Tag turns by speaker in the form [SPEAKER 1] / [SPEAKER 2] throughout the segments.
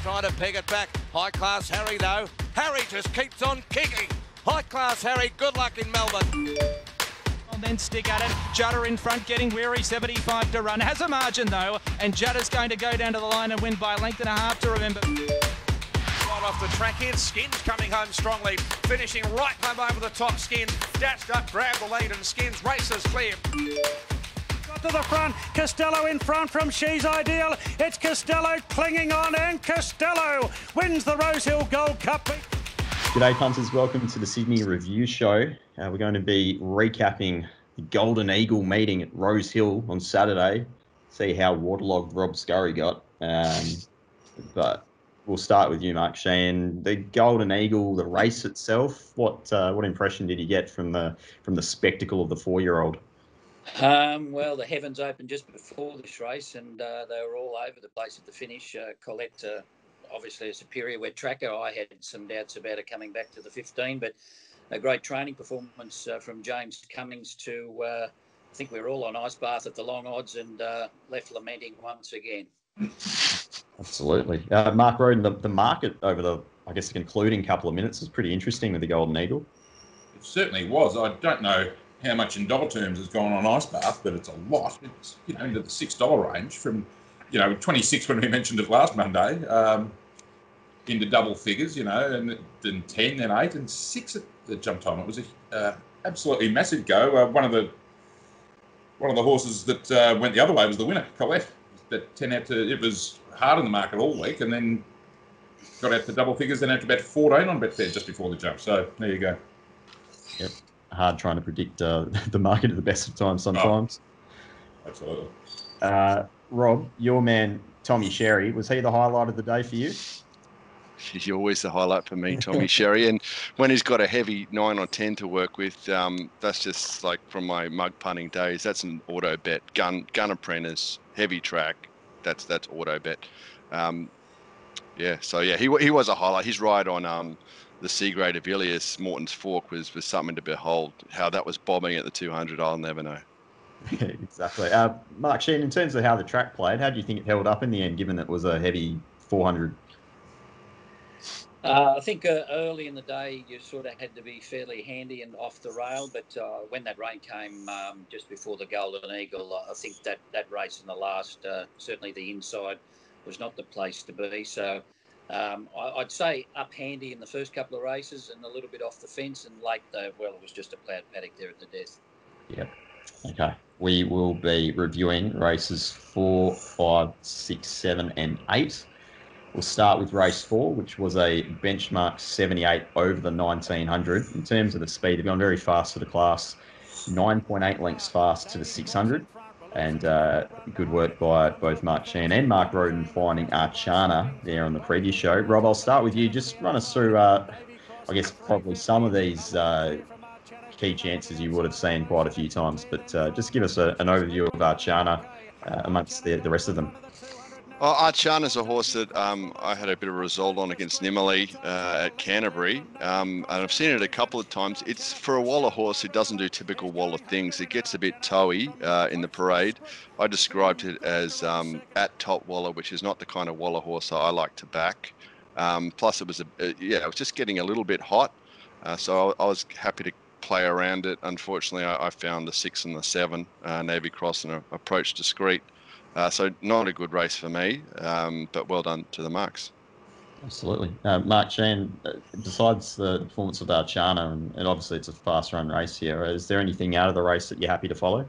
[SPEAKER 1] trying to peg it back. High Class Harry though. Harry just keeps on kicking. High Class Harry, good luck in Melbourne.
[SPEAKER 2] And then stick at it. Judder in front, getting weary, 75 to run. Has a margin though, and Judder's going to go down to the line and win by a length and a half to remember.
[SPEAKER 3] Right off the track here, Skins coming home strongly, finishing right home over the top. Skins dashed up, grabbed the lead, and Skins races clear.
[SPEAKER 4] Got to the front, Costello in front from She's Ideal. It's Costello clinging on, and Costello wins the Rosehill Gold Cup.
[SPEAKER 5] G'day punters, welcome to the Sydney Review Show. We're going to be recapping the Golden Eagle meeting at Rosehill on Saturday. See how waterlogged Rob Scurry got. But we'll start with you, Mark Shean. The Golden Eagle, the race itself, what impression did you get from the spectacle of the 4-year-old?
[SPEAKER 6] Well, the heavens opened just before this race, and they were all over the place at the finish. Colette, obviously a superior wet tracker. I had some doubts about her coming back to the 15, but a great training performance from James Cummings to, I think we were all on ice bath at the long odds and left lamenting once again.
[SPEAKER 5] Absolutely. Mark Rhoden, the market over the concluding couple of minutes was pretty interesting with the Golden Eagle.
[SPEAKER 7] It certainly was. I don't know how much in dollar terms has gone on ice bath, but it's a lot. It's, into the $6 range from, 26 when we mentioned it last Monday, into double figures, and then 10, then 8, and 6 at the jump time. It was a absolutely massive go. One of the horses that went the other way was the winner, Colette. That 10 out to, it was hard in the market all week, and then got out to double figures, then out to bet 14 on Betfair just before the jump. So there you go.
[SPEAKER 5] Yep, hard trying to predict the market at the best of times sometimes.
[SPEAKER 7] Oh, absolutely.
[SPEAKER 5] Rob, your man Tommy Sherry, was he the highlight of the day for you?
[SPEAKER 8] He's always the highlight for me, Tommy Sherry. And when he's got a heavy 9 or 10 to work with, that's just like from my mug punting days. That's an auto bet. Gun apprentice, heavy track. That's auto bet. He was a highlight. His ride on the C grade of Ilias, Morton's Fork, was something to behold. How that was bobbing at the 200, I'll never know.
[SPEAKER 5] Yeah, exactly. Mark Shean, in terms of how the track played, how do you think it held up in the end, given that it was a heavy 400?
[SPEAKER 6] I think early in the day you sort of had to be fairly handy and off the rail, but when that rain came just before the Golden Eagle, I think that race in the last, certainly the inside, was not the place to be. So I'd say up handy in the first couple of races and a little bit off the fence, and late though, well, it was just a ploughed paddock there at the death.
[SPEAKER 5] Yep. Okay. We will be reviewing races 4, 5, 6, 7 and 8. We'll start with race 4, which was a benchmark 78 over the 1900. In terms of the speed, they've gone very fast for the class, 9.8 lengths fast to the 600. And good work by both Mark Shean and Mark Rhoden finding Archana there on the previous show. Rob, I'll start with you. Just run us through, probably some of these key chances you would have seen quite a few times. But just give us an overview of Archana amongst the rest of them.
[SPEAKER 8] Well, Archana's a horse that I had a bit of a result on against Nimmerley at Canterbury, and I've seen it a couple of times. It's for a Waller horse who doesn't do typical Waller things. It gets a bit toey in the parade. I described it as at top Waller, which is not the kind of Waller horse I like to back. Plus, it was it was just getting a little bit hot, so I was happy to play around it. Unfortunately, I found the 6 and the 7 Navy Cross and Approach Discreet. So not a good race for me, but well done to the marks.
[SPEAKER 5] Absolutely. Mark Shean, besides the performance of Archana, and obviously it's a fast-run race here, is there anything out of the race that you're happy to follow?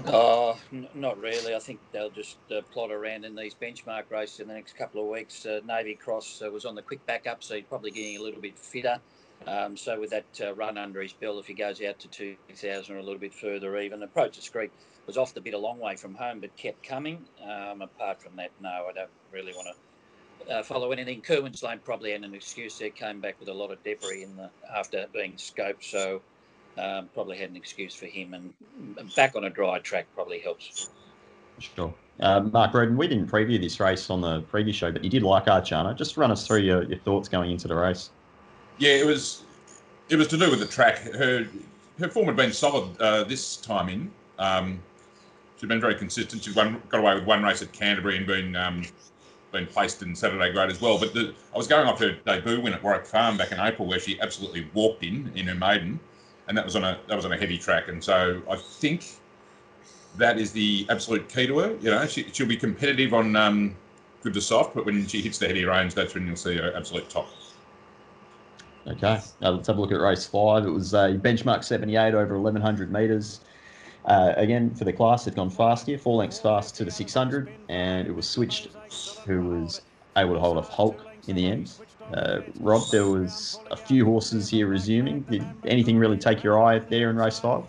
[SPEAKER 6] Oh, not really. I think they'll just plot around in these benchmark races in the next couple of weeks. Navy Cross was on the quick backup, so he's probably getting a little bit fitter. So with that run under his belt, if he goes out to 2,000 or a little bit further even, Approach Discreet was off the bit a long way from home, but kept coming. Apart from that, no, I don't really want to follow anything. Kerwin's Lane probably had an excuse there, came back with a lot of debris after being scoped, so probably had an excuse for him, and back on a dry track probably helps.
[SPEAKER 5] Sure. Mark Rhoden, we didn't preview this race on the previous show, but you did like Archana. Just run us through your thoughts going into the race.
[SPEAKER 7] Yeah, it was to do with the track. Her form had been solid this time in. She'd been very consistent. She'd got away with one race at Canterbury and been been placed in Saturday grade as well. But I was going off her debut win at Warwick Farm back in April, where she absolutely walked in her maiden, and that was on a heavy track. And so I think that is the absolute key to her. You know, she'll be competitive on good to soft, but when she hits the heady range, that's when you'll see her absolute top.
[SPEAKER 5] Okay, let's have a look at race 5. It was a benchmark 78 over 1,100 metres. Again, for the class, they've gone fast here, 4 lengths fast to the 600, and it was Switched who was able to hold off Hulk in the end. Rob, there was a few horses here resuming. Did anything really take your eye there in race 5?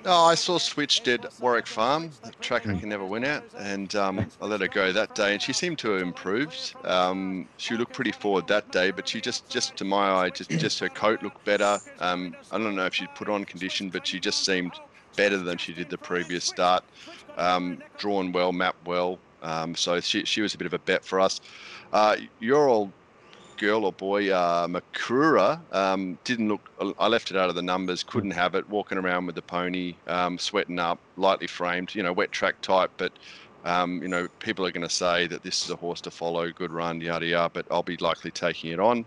[SPEAKER 8] Oh, I saw Switched at Warwick Farm, a track I can never win at, and I let her go that day, and she seemed to have improved. She looked pretty forward that day, but she just to my eye, just her coat looked better. I don't know if she'd put on condition, but she just seemed better than she did the previous start. Drawn well, mapped well, so she was a bit of a bet for us. Your old girl or boy, Makura, didn't look. I left it out of the numbers. Couldn't have it. Walking around with the pony, sweating up, lightly framed. You know, wet track type. But you know, people are going to say that this is a horse to follow. Good run, yada yada. But I'll be likely taking it on.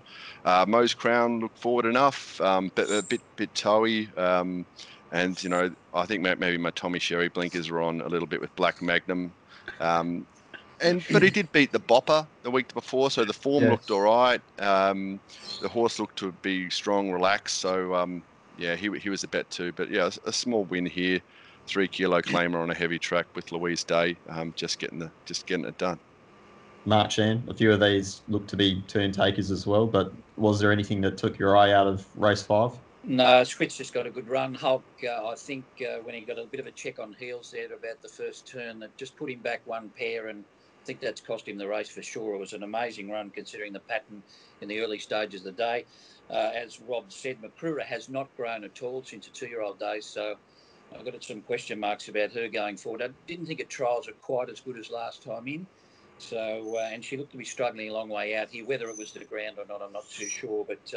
[SPEAKER 8] Mo's Crown looked forward enough, but a bit toey. And you know, I think maybe my Tommy Sherry blinkers are on a little bit with Black Magnum. But he did beat the Bopper the week before, so the form looked all right. The horse looked to be strong, relaxed. So he was a bet too. But yeah, a small win here, 3 kilo claimer on a heavy track with Louise Day, just getting it done.
[SPEAKER 5] Mark Shean, a few of these look to be turn takers as well. But was there anything that took your eye out of race 5?
[SPEAKER 6] No, Switch just got a good run. Hulk, I think when he got a bit of a check on heels there about the first turn, that just put him back one pair, and I think that's cost him the race for sure. It was an amazing run considering the pattern in the early stages of the day. As Rob said, Makura has not grown at all since her 2-year-old days, so I've got some question marks about her going forward. I didn't think her trials were quite as good as last time in. So, and she looked to be struggling a long way out here. Whether it was the ground or not, I'm not too sure, but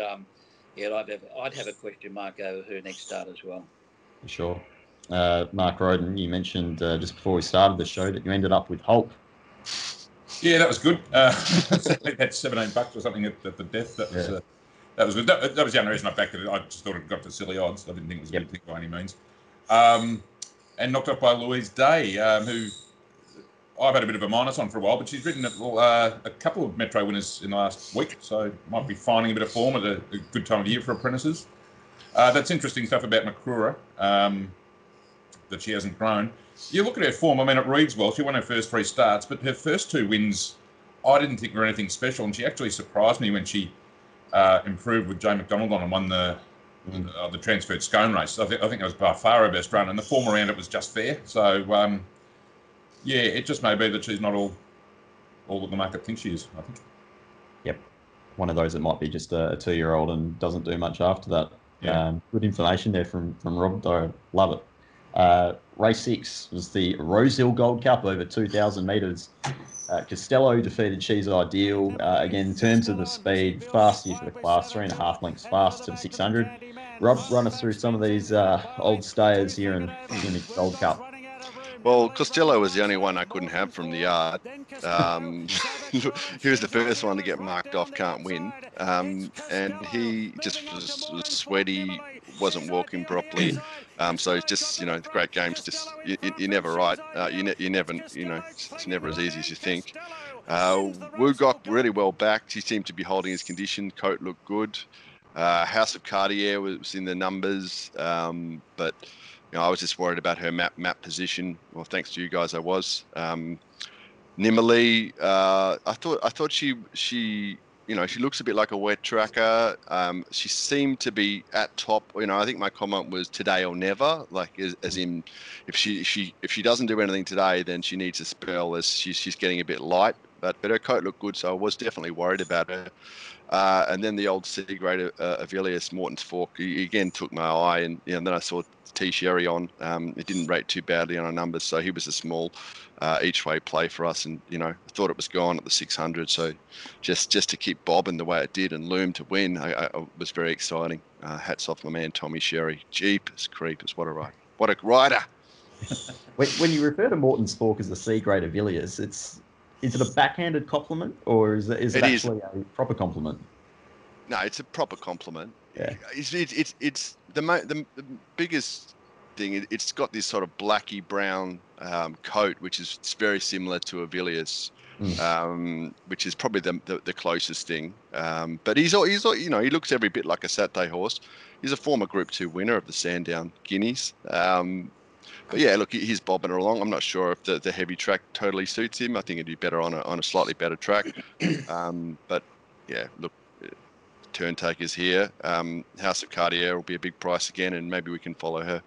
[SPEAKER 6] yeah, I'd have a question mark over her next start as well.
[SPEAKER 5] Sure. Mark Rhoden, you mentioned just before we started the show that you ended up with Hulk.
[SPEAKER 7] Yeah, that was good. I think that's $17 or something at the death. That was good. That was the only reason I backed it. I just thought it got to silly odds. I didn't think it was a good thing by any means. And knocked off by Louise Day, who I've had a bit of a minus on for a while, but she's ridden a couple of Metro winners in the last week, so might be finding a bit of form at a good time of year for apprentices. That's interesting stuff about Makura, that she hasn't grown. You look at her form, I mean, it reads well. She won her first 3 starts, but her first 2 wins, I didn't think were anything special, and she actually surprised me when she improved with Jay McDonald on and won the transferred scone race. I think it was by far her best run, and the form around it was just fair. So, yeah, it just may be that she's not all that the market thinks she is, I think.
[SPEAKER 5] Yep. One of those that might be just a 2-year-old and doesn't do much after that. Yeah. Good information there from Rob, though. Love it. Race 6 was the Rosehill Gold Cup over 2,000 metres. Costello defeated She's Ideal. Again, in terms of the speed, fast here for the class, 3.5 lengths fast to the 600. Rob, run us through some of these old stayers here in the Gold Cup.
[SPEAKER 8] Well, Costello was the only one I couldn't have from the yard. He was the first one to get marked off, can't win. And he just was sweaty, wasn't walking properly. So it's just, you know, the great games, just you're never right. You never, you know, it's never as easy as you think. Woogok really well backed. He seemed to be holding his condition. Coat looked good. House of Cartier was in the numbers, but you know, I was just worried about her map position. Well, thanks to you guys, I was. Nimmerly, I thought she you know, she looks a bit like a wet tracker. She seemed to be at top. You know, I think my comment was today or never. Like, as in, if she doesn't do anything today, then she needs a spell. As she's getting a bit light. But her coat looked good, so I was definitely worried about her. And then the old C-grade Avilius Morton's Fork, he again took my eye, and you know, then I saw T Sherry on. It didn't rate too badly on our numbers, so he was a small each way play for us. And you know, I thought it was gone at the 600, so just to keep bobbing the way it did and loom to win, I was very exciting. Hats off my man Tommy Sherry. Jeepers creepers, what a ride! What a rider!
[SPEAKER 5] When you refer to Morton's Fork as the C-grade Avilius, is it a backhanded compliment or is it actually a proper compliment?
[SPEAKER 8] No, it's a proper compliment.
[SPEAKER 5] Yeah.
[SPEAKER 8] It's the biggest thing. It's got this sort of blacky brown coat, which is very similar to a Villiers, which is probably the closest thing. But he's you know, he looks every bit like a Saturday horse. He's a former Group 2 winner of the Sandown Guineas. But yeah, look, he's bobbing along. I'm not sure if the heavy track totally suits him. I think it'd be better on a slightly better track. But yeah, look, Turn Taker's here. House of Cartier will be a big price again, and maybe we can follow her.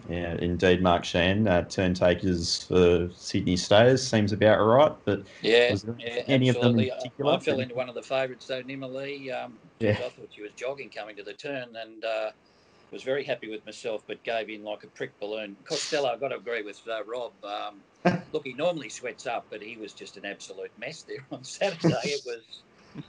[SPEAKER 5] Yeah, indeed, Mark Shean. Turn Takers for Sydney Stayers seems about right. But was there any of them in particular?
[SPEAKER 6] I fell into one of the favourites, though, Nimmerly. I thought she was jogging coming to the turn, and was very happy with myself, but gave in like a prick balloon. Costello, I've got to agree with Rob. Look, he normally sweats up, but he was just an absolute mess there on Saturday. It was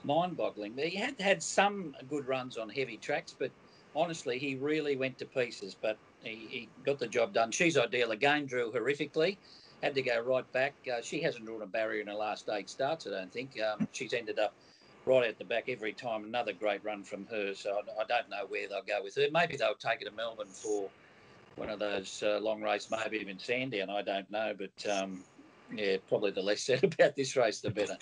[SPEAKER 6] mind-boggling. He had some good runs on heavy tracks, but honestly, he really went to pieces. But he got the job done. She's Ideal again, drew horrifically. Had to go right back. She hasn't drawn a barrier in her last 8 starts, I don't think. She's ended up right at the back every time. Another great run from her. So I don't know where they'll go with her. Maybe they'll take her to Melbourne for one of those long race, maybe even Sandown. I don't know. But, yeah, probably the less said about this race, the better.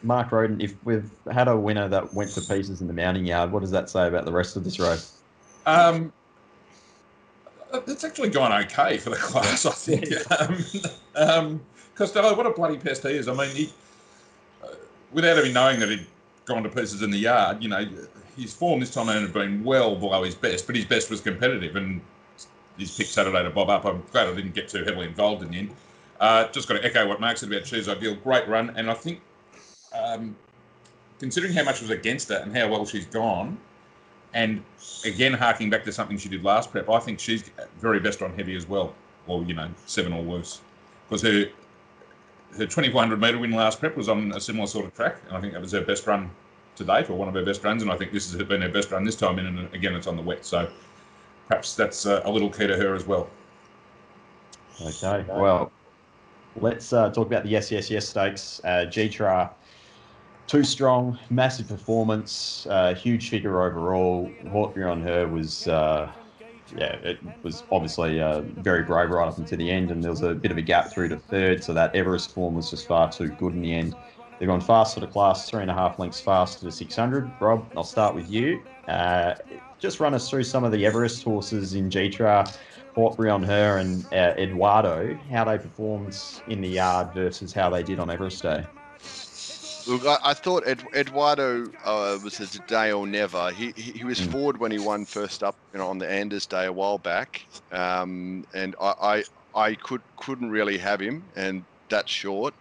[SPEAKER 5] Mark Rhoden, if we've had a winner that went to pieces in the mounting yard, what does that say about the rest of this race?
[SPEAKER 7] It's actually gone okay for the class, I think. Costello, what a bloody pest he is. I mean, he, without even knowing that he'd gone to pieces in the yard, you know, his form this time had been well below his best, but his best was competitive, and he's picked Saturday to bob up. I'm glad I didn't get too heavily involved in the end. Just got to echo what Mark said about She's Ideal. Great run, and I think considering how much was against her and how well she's gone, and again harking back to something she did last prep, I think she's very best on heavy as well, or 7 or worse, because her 2400 metre win last prep was on a similar sort of track, and I think that was her best run to date, or one of her best runs, and I think this has been her best run this time in, and again it's on the wet, so perhaps that's a little key to her as well.
[SPEAKER 5] Okay, well, let's talk about the Yes Stakes. G-Tra, 2 strong, massive performance, huge figure overall. Hawkbury on her was, it was obviously very brave right up until the end, and there was a bit of a gap through to third, so that Everest form was just far too good in the end. They've gone fast for the class, 3.5 lengths fast to the 600. Rob, I'll start with you. Just run us through some of the Everest horses in G-Tra, Hawkbury on her and Eduardo, how they performed in the yard versus how they did on Everest Day.
[SPEAKER 8] Look, I thought Eduardo was a today or never. He was forward when he won first up, on the Anders Day a while back, and I couldn't really have him, and that's short.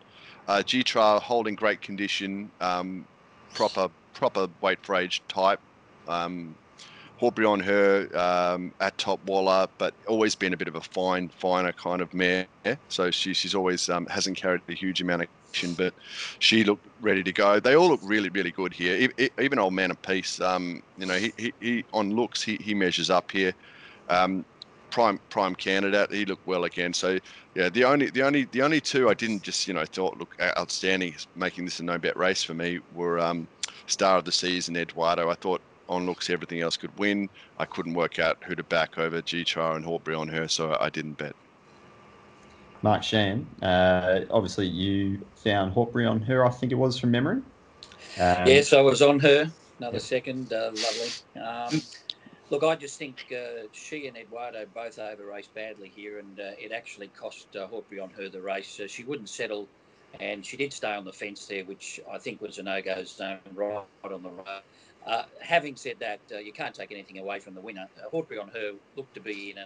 [SPEAKER 8] G-Tra holding great condition, proper weight for age type. Hawkbury on her at top waller, but always been a bit of a finer kind of mare. So she's always hasn't carried a huge amount of action, but she looked ready to go. They all look really, really good here. Even Old Man of Peace, he on looks he measures up here. Prime candidate. He looked well again. So yeah, the only 2 I didn't just thought look outstanding, making this a no bet race for me were Star of the Seas and Eduardo. I thought on looks everything else could win. I couldn't work out who to back over G-Tra and Hawkbury on her, so I didn't bet.
[SPEAKER 5] Mark Shean, obviously you found Hawkbury on her, I think it was, from memory.
[SPEAKER 6] Yes, I was on her. Another second, lovely. Look, I just think she and Eduardo both over-raced badly here, and it actually cost Hawkbury on her the race. She wouldn't settle, and she did stay on the fence there, which I think was a no-go zone right on the road. Having said that, you can't take anything away from the winner. Hawkbury on her looked to be in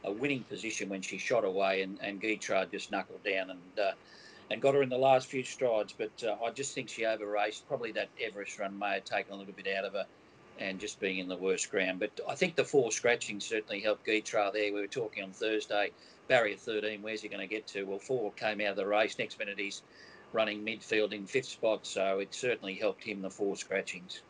[SPEAKER 6] a winning position when she shot away, and G-Tra just knuckled down and got her in the last few strides. But I just think she over-raced. Probably that Everest run may have taken a little bit out of her, and just being in the worst ground. But I think the 4 scratching certainly helped G-Tra there. We were talking on Thursday, barrier 13, where's he going to get to? Well, 4 came out of the race. Next minute he's running midfield in 5th spot, so it certainly helped him, the 4 scratchings.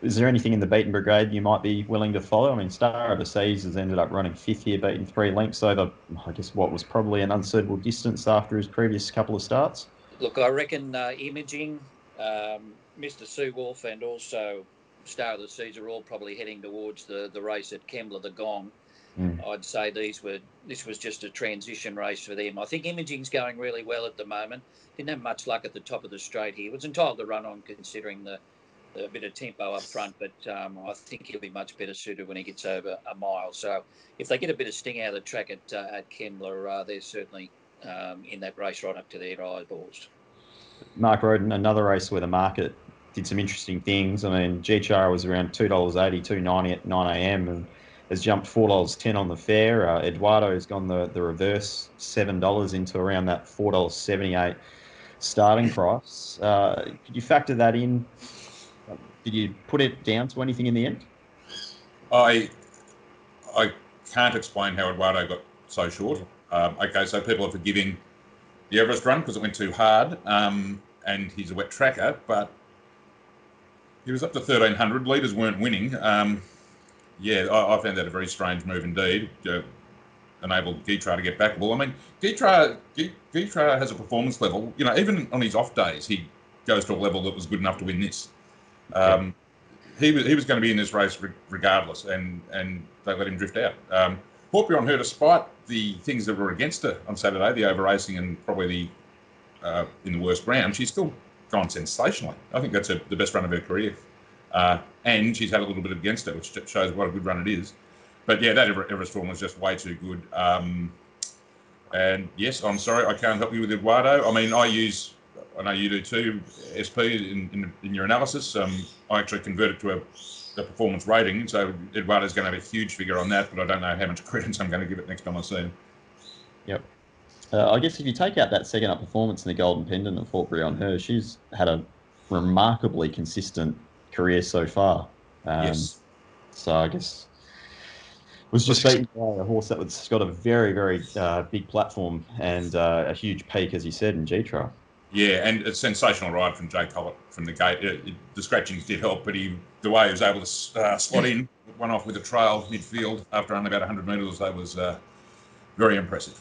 [SPEAKER 5] Is there anything in the beaten brigade you might be willing to follow? I mean, Star of the Seas has ended up running 5th here, beaten 3 lengths over, I guess, what was probably an unsuitable distance after his previous couple of starts.
[SPEAKER 6] Look, I reckon Imaging, Mr. Seawolf, and also Star of the Seas are all probably heading towards the race at Kembla, the Gong. I'd say this was just a transition race for them. I think Imaging's going really well at the moment. Didn't have much luck at the top of the straight here. Was entitled to run on considering the bit of tempo up front, but I think he'll be much better suited when he gets over a mile. So if they get a bit of sting out of the track at Kembla, they're certainly in that race right up to their eyeballs.
[SPEAKER 5] Mark Rhoden, another race where the market did some interesting things. I mean, GHR was around $2.80, $2.90 at 9 a.m. and has jumped $4.10 on the fair. Eduardo's gone the reverse, $7 into around that $4.78 starting price. Could you factor that in? Did you put it down to anything in the end?
[SPEAKER 7] I can't explain how Eduardo got so short. Okay, so people are forgiving the Everest run because it went too hard, and he's a wet tracker, but he was up to 1,300. Leaders weren't winning. I found that a very strange move indeed. Enabled Guitra to get backable. I mean, Guitra has a performance level. You know, even on his off days, he goes to a level that was good enough to win this. He was going to be in this race regardless, and they let him drift out. Hawkeye on her, despite the things that were against her on Saturday, the over racing and probably the in the worst ground, she's still gone sensationally. I think that's the best run of her career. And she's had a little bit against it, which shows what a good run it is. But yeah, that Everest form was just way too good. And yes, I'm sorry, I can't help you with Eduardo. I mean, I know you do too, SP, in your analysis. I actually converted to a performance rating, so Eduardo's going to have a huge figure on that, but I don't know how much credence I'm going to give it next time I see him.
[SPEAKER 5] Yep. I guess if you take out that second up performance in the Golden Pendant of Hawkeye on her, she's had a remarkably consistent career so far.
[SPEAKER 7] Yes.
[SPEAKER 5] So I guess was just beaten by a horse that's got a very, very big platform and a huge peak, as you said, in G-Trial.
[SPEAKER 7] Yeah, and a sensational ride from Jay Colette from the gate. The scratchings did help, but the way he was able to slot in, one off with a trail midfield after only about 100 metres, that was very impressive.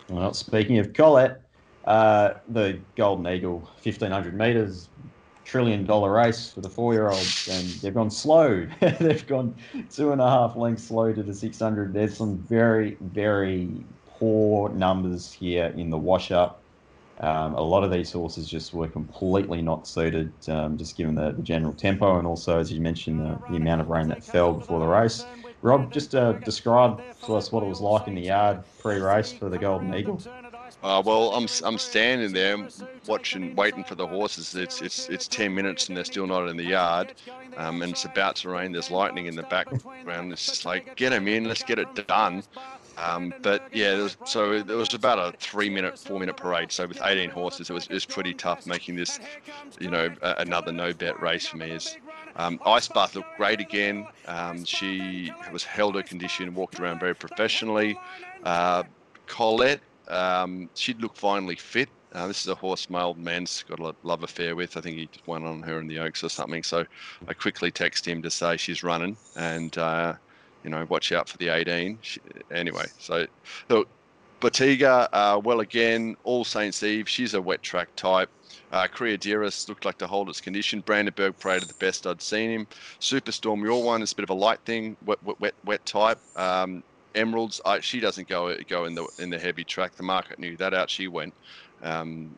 [SPEAKER 5] Well, speaking of Colette, the Golden Eagle, 1,500 metres, $1 trillion race for the 4-year-olds, and they've gone slow. They've gone 2.5 lengths slow to the 600. There's some very, very poor numbers here in the wash-up. A lot of these horses just were completely not suited, just given the general tempo and also, as you mentioned, the amount of rain that fell before the race. Rob, just describe to us what it was like in the yard pre-race for the Golden Eagle.
[SPEAKER 8] Well, I'm standing there waiting for the horses. It's 10 minutes and they're still not in the yard, and it's about to rain. There's lightning in the background. It's just like, get them in, let's get it done. But yeah, there was about a 4-minute parade. So with 18 horses, it was pretty tough making this, another no bet race for me. Ice Bath looked great again. She was held her condition and walked around very professionally. Colette, she'd look finally fit. This is a horse my old man's got a love affair with. I think he just won on her in the Oaks or something. So I quickly text him to say she's running and, watch out for the 18. Anyway, so Bottega, well, again, All Saints Eve, she's a wet track type. Korea Dearest looked like to hold its condition. Brandenburg paraded the best I'd seen him. Superstorm, your one is a bit of a light thing, wet type. Emeralds, she doesn't go in the heavy track. The market knew that out. She went. Any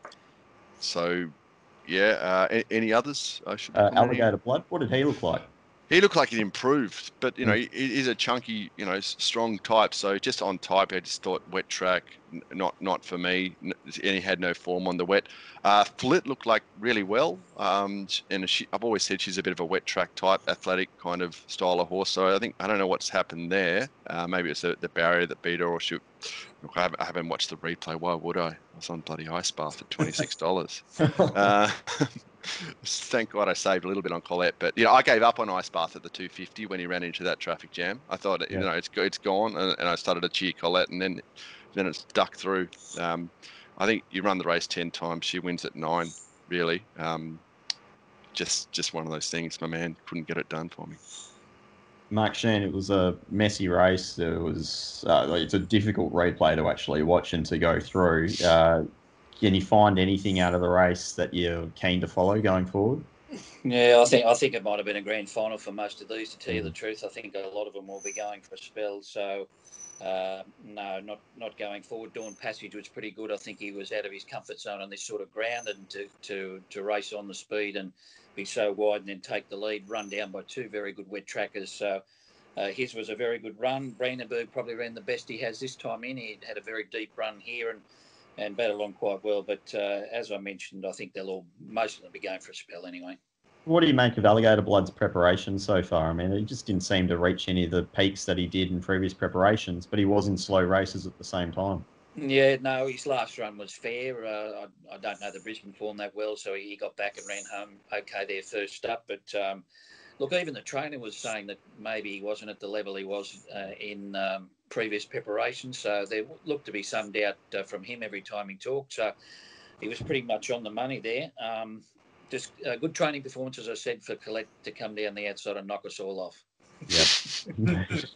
[SPEAKER 8] others?
[SPEAKER 5] Alligator Blood. What did he look like?
[SPEAKER 8] He looked like he improved, but he's a chunky, strong type. So just on type, I just thought wet track, not for me. And he had no form on the wet. Flit looked like really well, and I've always said she's a bit of a wet track type, athletic kind of style of horse. So I don't know what's happened there. Maybe it's the barrier that beat her, or I haven't watched the replay. Why would I? I was on bloody Ice Bath at $26. Thank God I saved a little bit on Colette, but I gave up on Ice Bath at the 250 when he ran into that traffic jam. I thought it's gone, and I started to cheer Colette, and then it's ducked through. I think you run the race 10 times, she wins at 9. Really, just one of those things. My man couldn't get it done for me.
[SPEAKER 5] Mark Shean, it was a messy race. It was it's a difficult replay to actually watch and to go through. can you find anything out of the race that you're keen to follow going forward?
[SPEAKER 6] Yeah, I think it might have been a grand final for most of these. To tell you the truth, I think a lot of them will be going for a spell. So, no, not going forward. Dawn Passage was pretty good. I think he was out of his comfort zone on this sort of ground, and to race on the speed and be so wide and then take the lead, run down by two very good wet trackers. So. His was a very good run. Brandenburg probably ran the best he has this time in. He had a very deep run here and battled along quite well. But as I mentioned, I think most of them be going for a spell anyway.
[SPEAKER 5] What do you make of Alligator Blood's preparation so far? I mean, he just didn't seem to reach any of the peaks that he did in previous preparations, but he was in slow races at the same time.
[SPEAKER 6] Yeah, no, his last run was fair. I don't know the Brisbane form that well, so he got back and ran home okay there first up. But look, even the trainer was saying that maybe he wasn't at the level he was in previous preparations. So there looked to be some doubt from him every time he talked. So he was pretty much on the money there. Just a good training performance, as I said, for Colette to come down the outside and knock us all off.
[SPEAKER 5] Yep.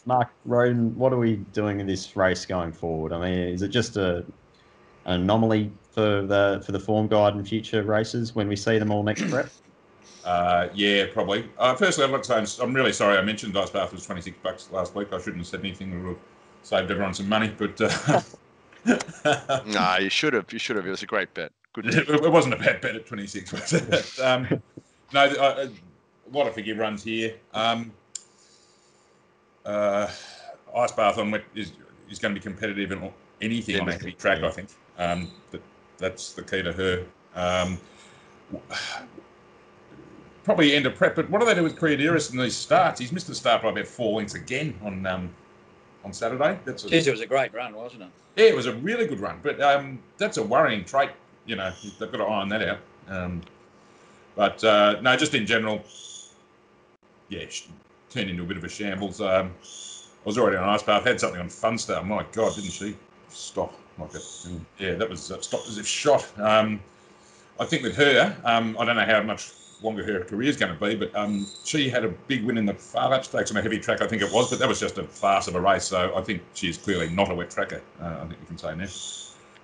[SPEAKER 5] Mark, Rhoden, what are we doing in this race going forward? I mean, is it just an anomaly for the form guide in future races when we see them all next prep?
[SPEAKER 7] Yeah, probably. Firstly, I'd like to say I'm really sorry I mentioned Ice Bath was $26 last week. I shouldn't have said anything that would have saved everyone some money, but...
[SPEAKER 8] No, you should have. You should have. It was a great bet. Good.
[SPEAKER 7] It wasn't a bad bet at 26, was it? No, a lot of forgive runs here. Ice Bath on wet is going to be competitive in anything on a heavy track, I think. That's the key to her. Probably end of prep, but what do they do with Creadiris in these starts? He's missed the start by about 4 lengths again on Saturday.
[SPEAKER 6] It was a great run, wasn't it?
[SPEAKER 7] Yeah, it was a really good run, but that's a worrying trait. You know, they've got to iron that out. But no, just in general, yeah, turned into a bit of a shambles. I was already on Ice Bath, had something on Funstar. My God, didn't she stop like that? Yeah, that was stopped as if shot. I think with her, I don't know how much longer her career is going to be, but she had a big win in the Farlap Stakes on a heavy track, I think it was, but that was just a farce of a race, so I think she's clearly not a wet tracker, I think you can say now.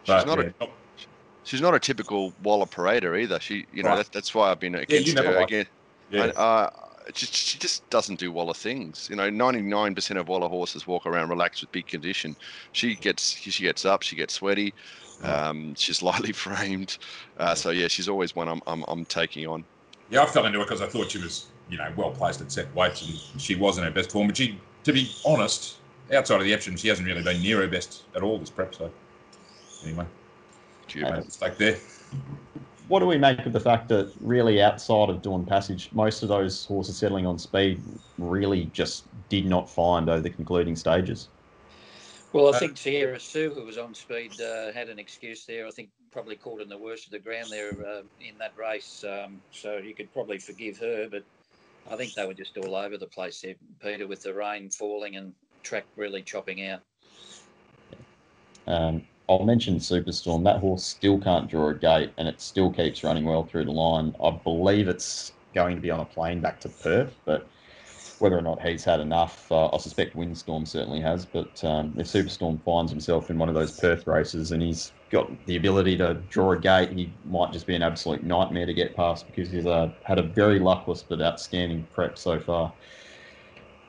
[SPEAKER 7] But,
[SPEAKER 8] she's not a typical Waller Parader either. She,
[SPEAKER 7] right.
[SPEAKER 8] That's why I've been against her again.
[SPEAKER 7] Yeah.
[SPEAKER 8] She just doesn't do Waller things. 99% of Waller horses walk around relaxed with big condition. She gets up, she gets sweaty. She's lightly framed. So yeah, she's always one I'm taking on.
[SPEAKER 7] Yeah, I fell into it because I thought she was, well placed at set weights, and she was in her best form. But she, to be honest, outside of the Epsom, she hasn't really been near her best at all this prep. So anyway, she made a mistake there.
[SPEAKER 5] What do we make of the fact that really outside of Dawn Passage, most of those horses settling on speed really just did not find over the concluding stages?
[SPEAKER 6] Well, I think Sierra Sue, who was on speed, had an excuse there. I think probably caught in the worst of the ground there in that race. So you could probably forgive her, but I think they were just all over the place there, Peter, with the rain falling and track really chopping out.
[SPEAKER 5] I'll mention Superstorm. That horse still can't draw a gate, and it still keeps running well through the line. I believe it's going to be on a plane back to Perth, but whether or not he's had enough, I suspect Windstorm certainly has. But if Superstorm finds himself in one of those Perth races and he's got the ability to draw a gate, he might just be an absolute nightmare to get past because he's had a very luckless but outstanding prep so far.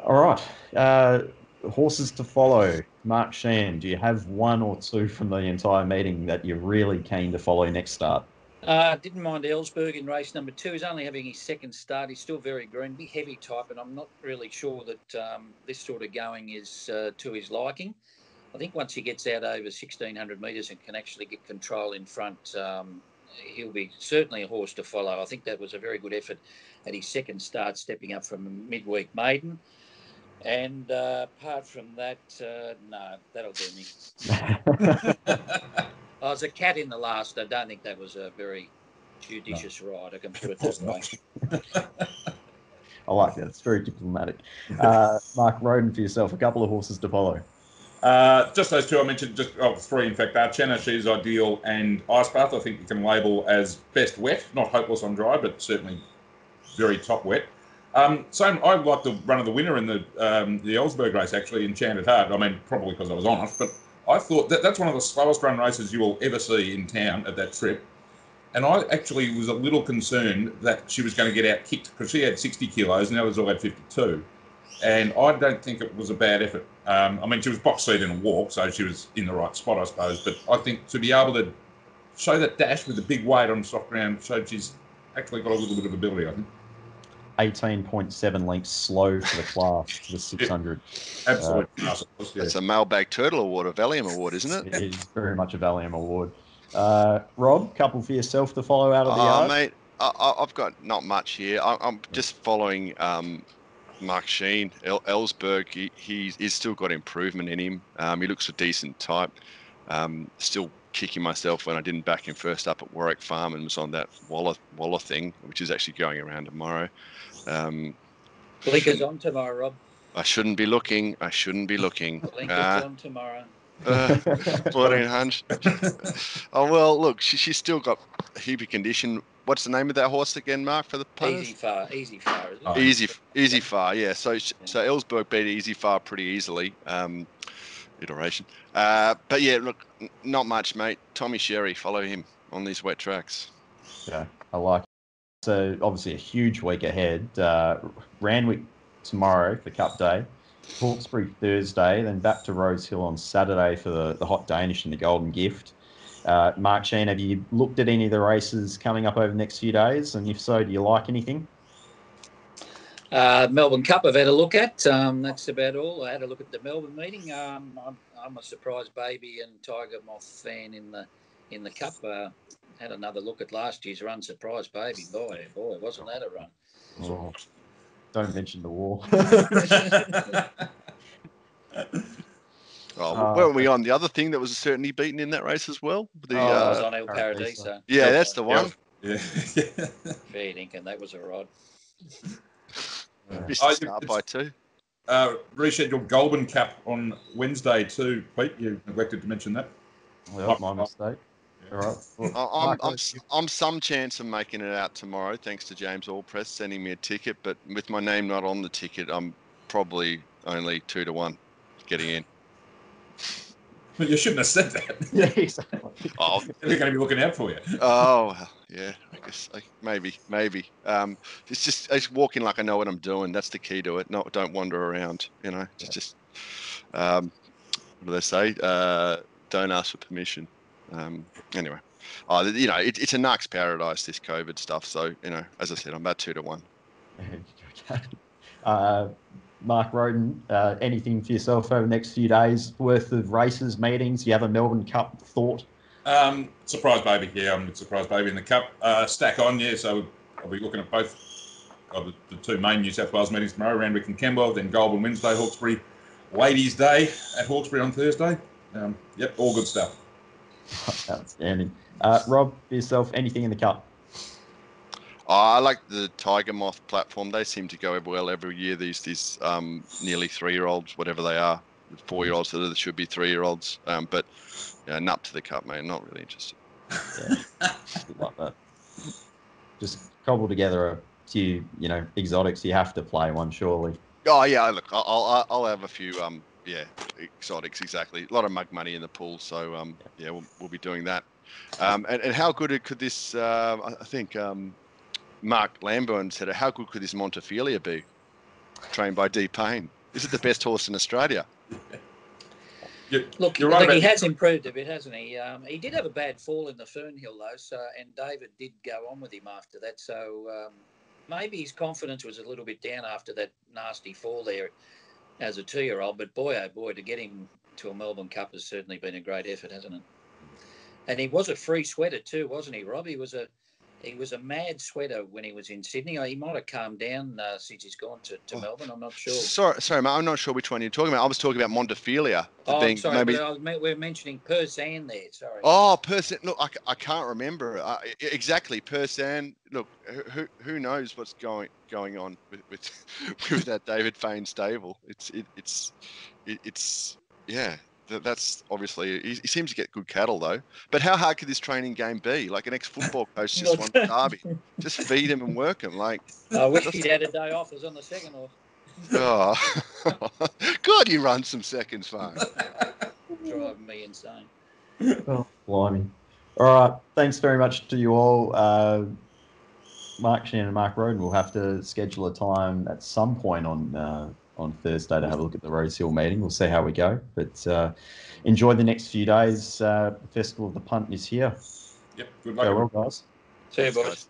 [SPEAKER 5] All right. Horses to follow. Mark Shean, do you have one or two from the entire meeting that you're really keen to follow next start?
[SPEAKER 6] Didn't mind Ellsberg in race number 2. He's only having his second start. He's still very green, big heavy type, and I'm not really sure that this sort of going is to his liking. I think once he gets out over 1,600 metres and can actually get control in front, he'll be certainly a horse to follow. I think that was a very good effort at his second start, stepping up from a midweek maiden. And apart from that, no, that'll do me. I was a cat in the last. I don't think that was a very judicious ride. I can put it that way.
[SPEAKER 5] I like that. It's very diplomatic. Mark, Rhoden for yourself. A couple of horses to follow.
[SPEAKER 7] Just those two I mentioned. Just 3, in fact. Chenna, She's Ideal, and Ice Bath. I think you can label as best wet. Not hopeless on dry, but certainly very top wet. Same. I like the run of the winner in the Ellsberg race, actually, Enchanted Heart. I mean, probably because I was on it, but I thought that's one of the slowest run races you will ever see in town at that trip. And I actually was a little concerned that she was going to get out kicked because she had 60 kilos and the others all had 52. And I don't think it was a bad effort. I mean, she was box seat in a walk, so she was in the right spot, I suppose. But I think to be able to show that dash with a big weight on soft ground showed she's actually got a little bit of ability, I think.
[SPEAKER 5] 18.7 lengths slow for the class, for the 600.
[SPEAKER 7] Absolutely.
[SPEAKER 8] That's a Mailbag Turtle Award, a Valium Award, isn't it?
[SPEAKER 5] It is very much a Valium Award. Rob, couple for yourself to follow out of the yard?
[SPEAKER 8] Mate, I've got not much here. I'm just following Mark Shean. Ellsberg, he's still got improvement in him. He looks a decent type. Still kicking myself when I didn't back him first up at Warwick Farm and was on that Waller thing, which is actually going around tomorrow.
[SPEAKER 6] Blinkers on tomorrow, Rob.
[SPEAKER 8] I shouldn't be looking.
[SPEAKER 6] Blinkers on tomorrow.
[SPEAKER 8] 1400. Oh, well, look, she's still got a heap of condition. What's the name of that horse again, Mark, for the punters?
[SPEAKER 6] Easy Far, isn't it?
[SPEAKER 8] Oh, Easy Far, yeah. So Ellsberg beat Easy Far pretty easily. Iteration. But yeah, look, not much, mate. Tommy Sherry, follow him on these wet tracks.
[SPEAKER 5] Yeah, I like it. So obviously a huge week ahead. Randwick tomorrow for Cup Day. Hawkesbury Thursday, then back to Rosehill on Saturday for the Hot Danish and the Golden Gift. Mark Shean, have you looked at any of the races coming up over the next few days? And if so, do you like anything?
[SPEAKER 6] Melbourne Cup I've had a look at. That's about all. I had a look at the Melbourne meeting. I'm a surprise baby and Tiger Moth fan in the Cup. Had another look at last year's run. Surprise baby. Boy, wasn't that a run.
[SPEAKER 5] Oh, don't mention the war.
[SPEAKER 8] Weren't we on the other thing that was certainly beaten in that race as well?
[SPEAKER 6] I was on El Paradiso.
[SPEAKER 8] Yeah, that's the one.
[SPEAKER 7] Yeah.
[SPEAKER 6] Fair dinkum, that was a rod.
[SPEAKER 8] Missed the start by 2.
[SPEAKER 7] Rescheduled Goulburn Cup on Wednesday too, Pete. You neglected to mention that.
[SPEAKER 5] Well, my mistake. All right.
[SPEAKER 8] I'm some chance of making it out tomorrow, thanks to James Allpress sending me a ticket. But with my name not on the ticket, I'm probably only 2 to 1 getting in.
[SPEAKER 7] Well, you shouldn't have said that.
[SPEAKER 5] Yeah, exactly.
[SPEAKER 8] Oh,
[SPEAKER 7] they're going to be looking out for you.
[SPEAKER 8] Oh, yeah. I guess maybe. It's walking like I know what I'm doing. That's the key to it. No, don't wander around. You know, just what do they say? Don't ask for permission. Anyway, it's a narc's paradise, this COVID stuff. So, as I said, I'm about 2 to 1.
[SPEAKER 5] Okay. Mark Rhoden, anything for yourself over the next few days worth of races, meetings? You have a Melbourne Cup thought?
[SPEAKER 7] Surprise baby. Yeah, I'm a surprise baby in the Cup. Stack on, yeah. So I'll be looking at both of the 2 main New South Wales meetings tomorrow, Randwick and Kembla, then Goulburn Wednesday, Hawkesbury Ladies' Day at Hawkesbury on Thursday. Yep, all good stuff.
[SPEAKER 5] Outstanding. Rob, for yourself, anything in the Cup?
[SPEAKER 8] I like the Tiger Moth platform. They seem to go well every year. These nearly 3-year-olds, whatever they are, 4-year-olds that should be 3-year-olds. But nut to the Cup, mate. Not really interested.
[SPEAKER 5] Yeah, like that. Just cobble together a few, exotics. You have to play one, surely.
[SPEAKER 8] Oh yeah, look, I'll have a few. Exotics, exactly. A lot of mug money in the pool, so we'll be doing that. And how good could this? I think. Mark Lambourne said, how good could this Montefilia be? Trained by D. Payne. Is it the best horse in Australia?
[SPEAKER 6] Look, I think he has improved a bit, hasn't he? He did have a bad fall in the Fernhill, though, and David did go on with him after that. So maybe his confidence was a little bit down after that nasty fall there as a 2-year-old. But boy, oh boy, to get him to a Melbourne Cup has certainly been a great effort, hasn't it? And he was a free sweater too, wasn't he, Rob? He was a mad sweater when he was in Sydney. He might have calmed down since he's gone to Melbourne. I'm not sure.
[SPEAKER 8] Sorry, mate. I'm not sure which one you're talking about. I was talking about Montefilia.
[SPEAKER 6] Oh, sorry. But we're mentioning Persan there. Sorry.
[SPEAKER 8] Oh, Persan. Look, I can't remember exactly. Persan. Look, who knows what's going on with that David Fane stable? It's yeah. That's obviously, he seems to get good cattle though. But how hard could this training game be? Like an ex-football coach just wants Derby. Just feed him and work him. Like,
[SPEAKER 6] I wish he'd had a day off. It was on the second off.
[SPEAKER 8] Oh, God, you run some seconds, fine.
[SPEAKER 6] driving me insane.
[SPEAKER 5] Oh, blimey. All right. Thanks very much to you all. Mark Shean and Mark Rhoden will have to schedule a time at some point on Thursday to have a look at the Rosehill meeting. We'll see how we go. But enjoy the next few days. The Festival of the Punt is here.
[SPEAKER 7] Yep. Good luck.
[SPEAKER 5] Farewell, guys.
[SPEAKER 6] See you, boys.